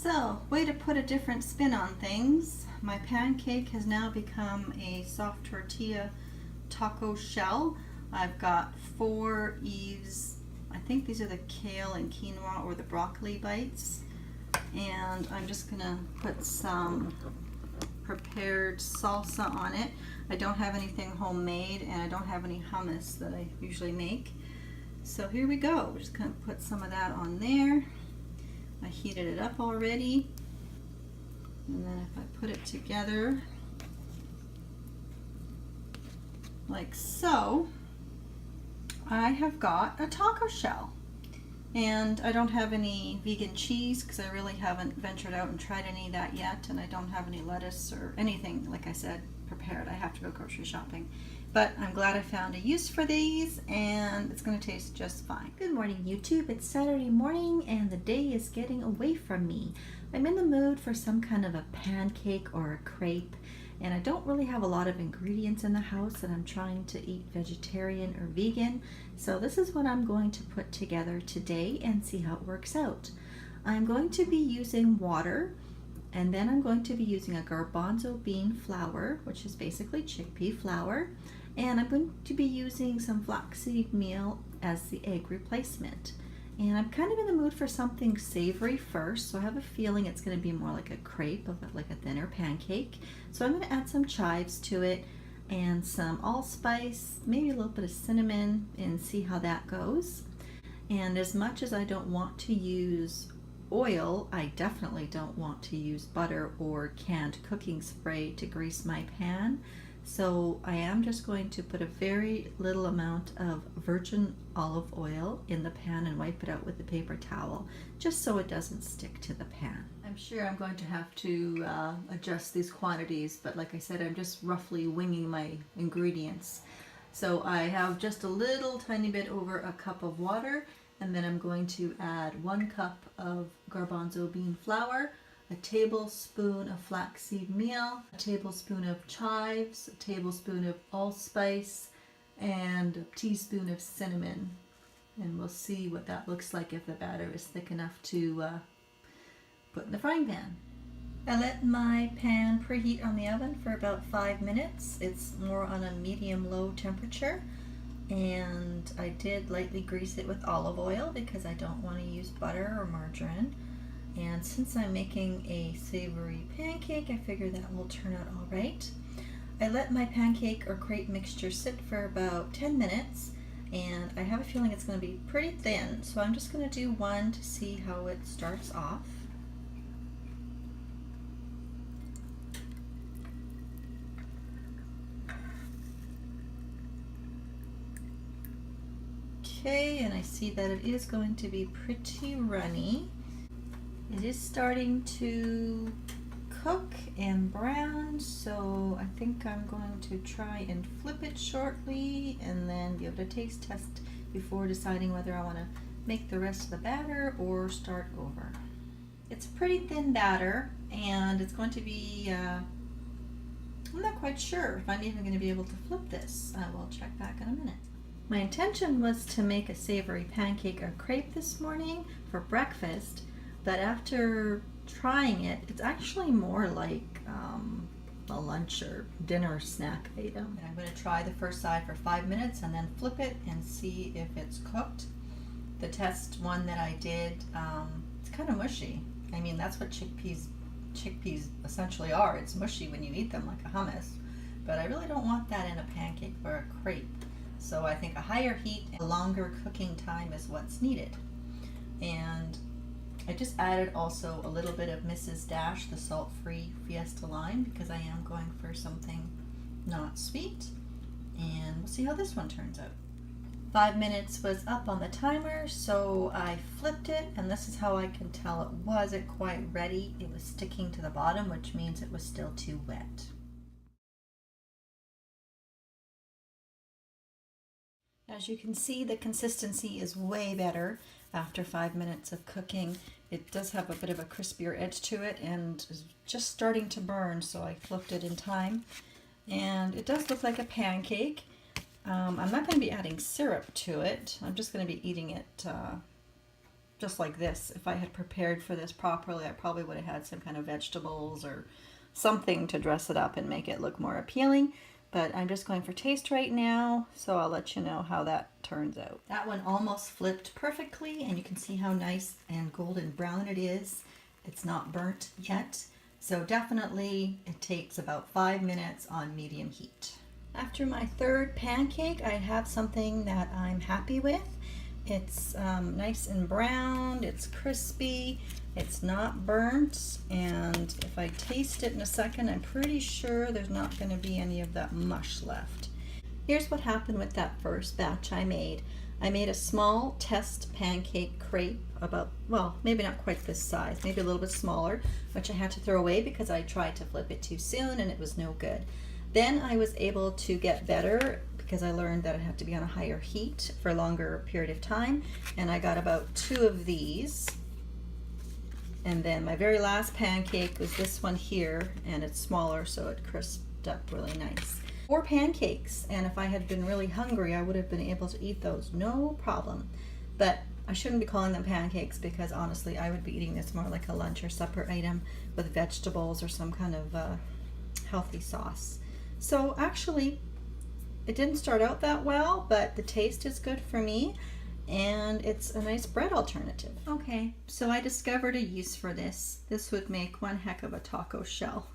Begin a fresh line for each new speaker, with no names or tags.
So, way to put a different spin on things. My pancake has now become a soft tortilla taco shell. I've got 4 Eve's, I think these are the kale and quinoa or the broccoli bites. And I'm just gonna put some prepared salsa on it. I don't have anything homemade and I don't have any hummus that I usually make. So here we go. We're just gonna put some of that on there. I heated it up already, and then if I put it together like so, I have got a taco shell. And I don't have any vegan cheese because I really haven't ventured out and tried any of that yet, and I don't have any lettuce or anything, like I said, prepared. I have to go grocery shopping. But I'm glad I found a use for these, and it's going to taste just fine.
Good morning, YouTube. It's Saturday morning and the day is getting away from me. I'm in the mood for some kind of a pancake or a crepe, and I don't really have a lot of ingredients in the house, and I'm trying to eat vegetarian or vegan. So this is what I'm going to put together today and see how it works out. I'm going to be using water, and then I'm going to be using a garbanzo bean flour, which is basically chickpea flour, and I'm going to be using some flaxseed meal as the egg replacement. And I'm kind of in the mood for something savory first, so I have a feeling it's going to be more like a crepe, like a thinner pancake. So I'm going to add some chives to it and some allspice, maybe a little bit of cinnamon, and see how that goes. And as much as I don't want to use oil, I definitely don't want to use butter or canned cooking spray to grease my pan. So I am just going to put a very little amount of virgin olive oil in the pan and wipe it out with a paper towel, just so it doesn't stick to the pan. I'm sure I'm going to have to adjust these quantities, but like I said, I'm just roughly winging my ingredients. So I have just a little tiny bit over a cup of water, and then I'm going to add 1 cup of garbanzo bean flour, a tablespoon of flaxseed meal, a tablespoon of chives, a tablespoon of allspice, and a teaspoon of cinnamon. And we'll see what that looks like if the batter is thick enough to put in the frying pan. I let my pan preheat on the oven for about 5 minutes. It's more on a medium-low temperature. And I did lightly grease it with olive oil because I don't want to use butter or margarine. And since I'm making a savory pancake, I figure that will turn out all right. I let my pancake or crepe mixture sit for about 10 minutes, and I have a feeling it's going to be pretty thin, so I'm just going to do one to see how it starts off. Okay, and I see that it is going to be pretty runny. It is starting to cook and brown, so I think I'm going to try and flip it shortly and then be able to taste test before deciding whether I want to make the rest of the batter or start over. It's a pretty thin batter, and it's going to be, I'm not quite sure if I'm even going to be able to flip this. I will check back in a minute. My intention was to make a savory pancake or crepe this morning for breakfast, but after trying it, it's actually more like a lunch or dinner snack item. And I'm going to try the first side for 5 minutes and then flip it and see if it's cooked. The test one that I did, it's kind of mushy. I mean, that's what chickpeas essentially are. It's mushy when you eat them like a hummus, but I really don't want that in a pancake or a crepe. So I think a higher heat and a longer cooking time is what's needed. And I just added also a little bit of Mrs. Dash, the salt-free Fiesta lime, because I am going for something not sweet. And we'll see how this one turns out. 5 minutes was up on the timer, so I flipped it, and this is how I can tell it wasn't quite ready. It was sticking to the bottom, which means it was still too wet. As you can see, the consistency is way better after 5 minutes of cooking. It does have a bit of a crispier edge to it and is just starting to burn, so I flipped it in time. And it does look like a pancake. I'm not going to be adding syrup to it. I'm just going to be eating it
just like this. If I had prepared for this properly, I probably would have had some kind of vegetables or something to dress it up and make it look more appealing. But I'm just going for taste right now, so I'll let you know how that turns out. That one almost flipped perfectly, and you can see how nice and golden brown it is. It's not burnt yet, so definitely it takes about 5 minutes on medium heat. After my third pancake, I have something that I'm happy with. It's nice and browned, it's crispy, it's not burnt, and if I taste it in a second, I'm pretty sure there's not going to be any of that mush left. Here's what happened with that first batch I made. I made a small test pancake crepe, about, well, maybe not quite this size, maybe a little bit smaller, which I had to throw away because I tried to flip it too soon and it was no good. Then I was able to get better because I learned that it had to be on a higher heat for a longer period of time, and I got about 2 of these. And then my very last pancake was this one here, and it's smaller, so it crisped up really nice. 4 pancakes, and if I had been really hungry, I would have been able to eat those, no problem. But I shouldn't be calling them pancakes because honestly, I would be eating this more like a lunch or supper item with vegetables or some kind of healthy sauce. So actually, it didn't start out that well, but the taste is good for me, and it's a nice bread alternative. Okay, so I discovered a use for this. This would make one heck of a taco shell.